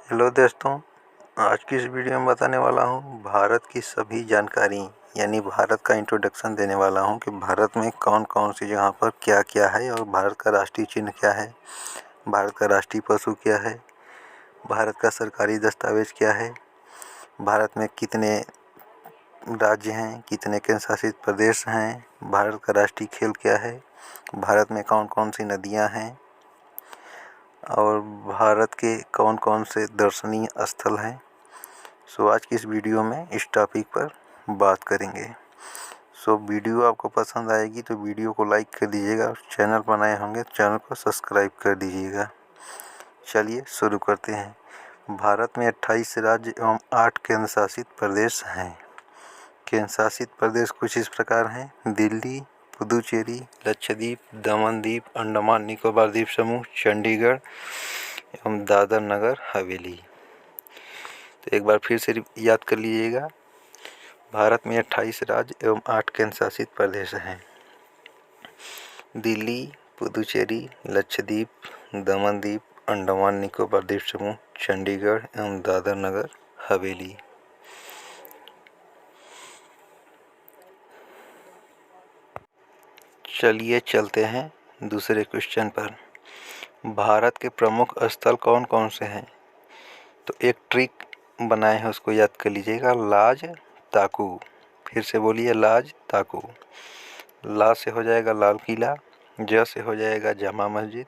Hello दोस्तों, आज की इस वीडियो में बताने वाला हूँ भारत की सभी जानकारी, यानी भारत का इंट्रोडक्शन देने वाला हूँ कि भारत में कौन कौन सी जगह पर क्या क्या है और भारत का राष्ट्रीय चिन्ह क्या है, भारत का राष्ट्रीय पशु क्या है, भारत का सरकारी दस्तावेज क्या है, भारत में कितने राज्य हैं, कितने केंद्र शासित प्रदेश हैं, भारत का राष्ट्रीय खेल क्या है, भारत में कौन कौन सी नदियाँ हैं और भारत के कौन कौन से दर्शनीय स्थल हैं। आज की इस वीडियो में इस टॉपिक पर बात करेंगे। वीडियो आपको पसंद आएगी तो वीडियो को लाइक कर दीजिएगा, चैनल पर नए होंगे तो चैनल को सब्सक्राइब कर दीजिएगा। चलिए शुरू करते हैं। भारत में 28 राज्य एवं 8 केंद्र शासित प्रदेश हैं। केंद्र शासित प्रदेश कुछ इस प्रकार हैं: दिल्ली, पुदुचेरी, लक्षद्वीप, दमन द्वीप, अंडमान निकोबार द्वीप समूह, चंडीगढ़ एवं दादर नगर हवेली। तो एक बार फिर से याद कर लीजिएगा। भारत में 28 राज्य एवं 8 केंद्र शासित प्रदेश हैं: दिल्ली, पुदुचेरी, लक्षद्वीप, दमन द्वीप, अंडमान निकोबार द्वीप समूह, चंडीगढ़ एवं दादर नगर हवेली। चलिए चलते हैं दूसरे क्वेश्चन पर। भारत के प्रमुख स्थल कौन कौन से हैं? तो एक ट्रिक बनाए हैं, उसको याद कर लीजिएगा। लाज ताकू, फिर से बोलिए लाज ताकू। ला से हो जाएगा लाल किला, ज से हो जाएगा जामा मस्जिद,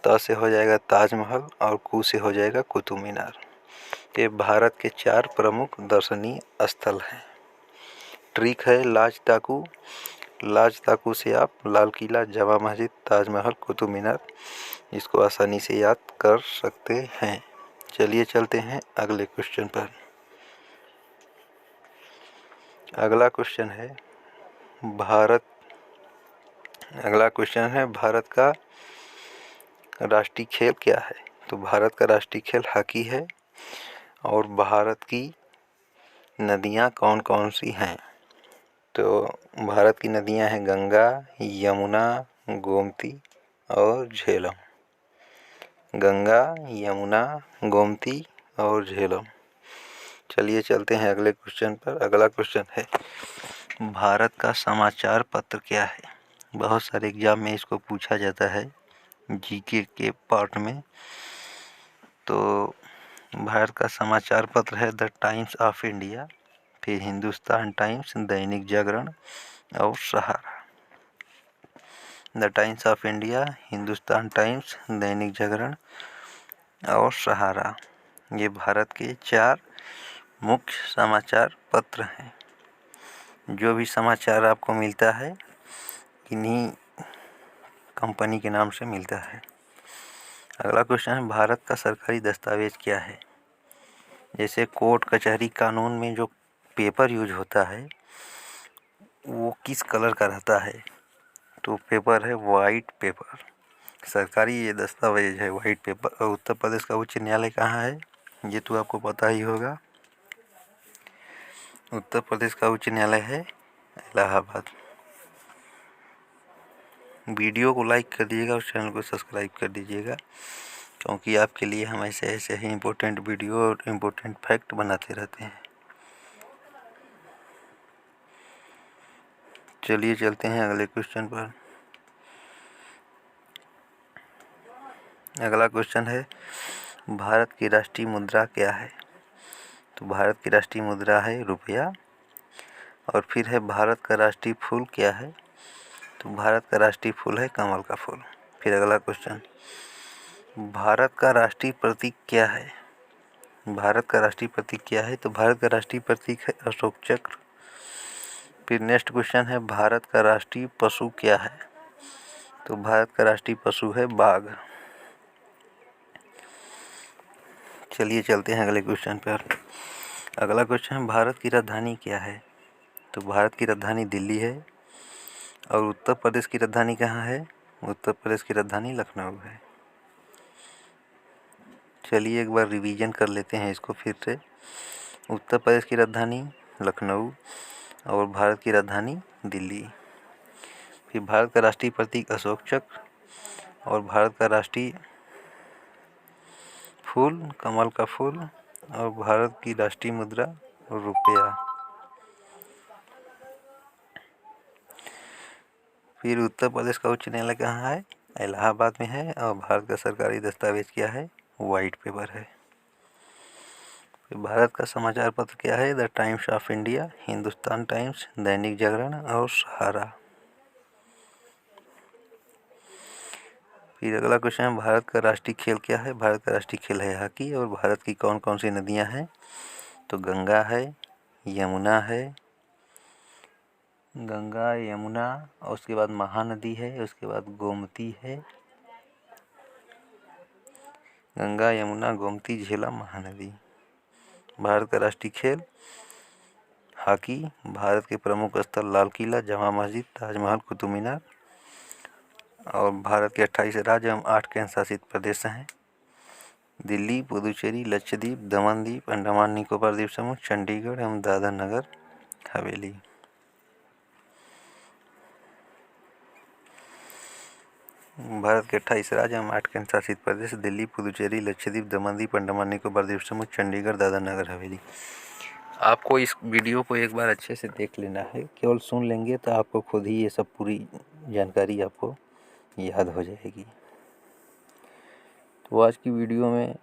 त से हो जाएगा ताजमहल और कू से हो जाएगा कुतुब मीनार। ये भारत के 4 प्रमुख दर्शनीय स्थल हैं। ट्रिक है लाज ताकू। लाज ताकू से आप लाल किला, जामा मस्जिद, ताजमहल, कुतुब मीनार इसको आसानी से याद कर सकते हैं। चलिए चलते हैं अगले क्वेश्चन पर। अगला क्वेश्चन है भारत का राष्ट्रीय खेल क्या है? तो भारत का राष्ट्रीय खेल हॉकी है। और भारत की नदियाँ कौन कौन सी हैं? तो भारत की नदियाँ हैं गंगा, यमुना, गोमती और झेलम। गंगा, यमुना, गोमती और झेलम। चलिए चलते हैं अगले क्वेश्चन पर। अगला क्वेश्चन है भारत का समाचार पत्र क्या है? बहुत सारे एग्जाम में इसको पूछा जाता है, जीके के पार्ट में। तो भारत का समाचार पत्र है द टाइम्स ऑफ इंडिया, फिर हिंदुस्तान टाइम्स, दैनिक जागरण और Sahara. The Times of India, Hindustan Times, Dainik Jagran और सहारा, ये भारत के 4 मुख्य समाचार पत्र हैं। जो भी समाचार आपको मिलता है इन्हीं कंपनी के नाम से मिलता है। अगला क्वेश्चन है भारत का सरकारी दस्तावेज क्या है? जैसे कोर्ट कचहरी कानून में जो पेपर यूज होता है वो किस कलर का रहता है? तो पेपर है वाइट पेपर। सरकारी ये दस्तावेज है वाइट पेपर। उत्तर प्रदेश का उच्च न्यायालय कहाँ है? ये तो आपको पता ही होगा। उत्तर प्रदेश का उच्च न्यायालय है इलाहाबाद। वीडियो को लाइक कर दीजिएगा और चैनल को सब्सक्राइब कर दीजिएगा, क्योंकि आपके लिए हम ऐसे ही इम्पोर्टेंट वीडियो और इम्पोर्टेंट फैक्ट बनाते रहते हैं। चलिए चलते हैं अगले क्वेश्चन पर। अगला क्वेश्चन है भारत की राष्ट्रीय मुद्रा क्या है? तो भारत की राष्ट्रीय मुद्रा है रुपया। और फिर है भारत का राष्ट्रीय फूल क्या है? तो भारत का राष्ट्रीय फूल है कमल का फूल। फिर अगला क्वेश्चन, भारत का राष्ट्रीय प्रतीक क्या है? भारत का राष्ट्रीय प्रतीक क्या है? तो भारत का राष्ट्रीय प्रतीक है अशोक चक्र। फिर नेक्स्ट क्वेश्चन है भारत का राष्ट्रीय पशु क्या है? तो भारत का राष्ट्रीय पशु है बाघ। चलिए चलते हैं अगले क्वेश्चन पर। अगला क्वेश्चन है भारत की राजधानी क्या है? तो भारत की राजधानी दिल्ली है। और उत्तर प्रदेश की राजधानी कहाँ है? उत्तर प्रदेश की राजधानी लखनऊ है। चलिए एक बार रिवीजन कर लेते हैं इसको फिर से। उत्तर प्रदेश की राजधानी लखनऊ और भारत की राजधानी दिल्ली। फिर भारत का राष्ट्रीय प्रतीक अशोक चक्र और भारत का राष्ट्रीय फूल, कमल का फूल। और भारत की राष्ट्रीय मुद्रा रुपया। फिर उत्तर प्रदेश का उच्च न्यायालय कहाँ है? इलाहाबाद में है। और भारत का सरकारी दस्तावेज क्या है? वाइट पेपर है। फिर भारत का समाचार पत्र क्या है? The Times of India, Hindustan Times, Dainik Jagran और सहारा। फिर अगला क्वेश्चन है, भारत का राष्ट्रीय खेल क्या है? भारत का राष्ट्रीय खेल है हॉकी। और भारत की कौन कौन सी नदियां हैं? तो गंगा है, यमुना है, गंगा यमुना, और उसके बाद महानदी है, उसके बाद गोमती है। गंगा यमुना गोमती झेलम महानदी। भारत का राष्ट्रीय खेल हॉकी। भारत के प्रमुख स्थल लाल किला, जमा मस्जिद, ताजमहल, कुतुब मीनार। और भारत के 28 राज्य एवं 8 केंद्र शासित प्रदेश हैं। दिल्ली, पुदुचेरी, लक्षद्वीप, दमन द्वीप, अंडमान निकोबार द्वीप समूह, चंडीगढ़ एवं दादर नगर हवेली। भारत के 28 राज्य एवं 8 केंद्र शासित प्रदेश दिल्ली, पुदुचेरी, लक्षद्वीप, दमन द्वीप, अंडमान निकोबार द्वीप समूह, चंडीगढ़, दादर नगर हवेली। आपको इस वीडियो को एक बार अच्छे से देख लेना है। केवल सुन लेंगे तो आपको खुद ही ये सब पूरी जानकारी आपको याद हो जाएगी। तो आज की वीडियो में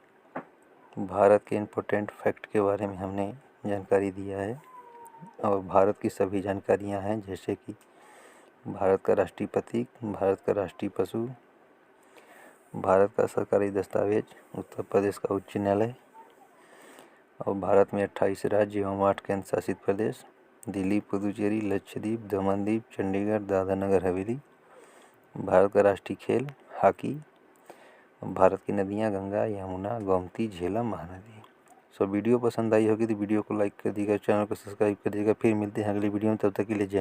भारत के इम्पोर्टेंट फैक्ट के बारे में हमने जानकारी दिया है। और भारत की सभी जानकारियां हैं, जैसे कि भारत का राष्ट्रीय प्रतीक, भारत का राष्ट्रीय पशु, भारत का सरकारी दस्तावेज, उत्तर प्रदेश का उच्च न्यायालय, और भारत में 28 राज्य एवं 8 केंद्र शासित प्रदेश दिल्ली, पुदुचेरी, लक्षद्वीप, दमन द्वीप, चंडीगढ़, दादर नगर हवेली। भारत का राष्ट्रीय खेल हॉकी। भारत की नदियाँ गंगा, यमुना, गोमती, झेलम, महानदी। वीडियो पसंद आई होगी तो वीडियो को लाइक कर दीजिएगा, चैनल को सब्सक्राइब कर दीजिएगा। फिर मिलते हैं अगली वीडियो में, तब तक के लिए जय हिंद।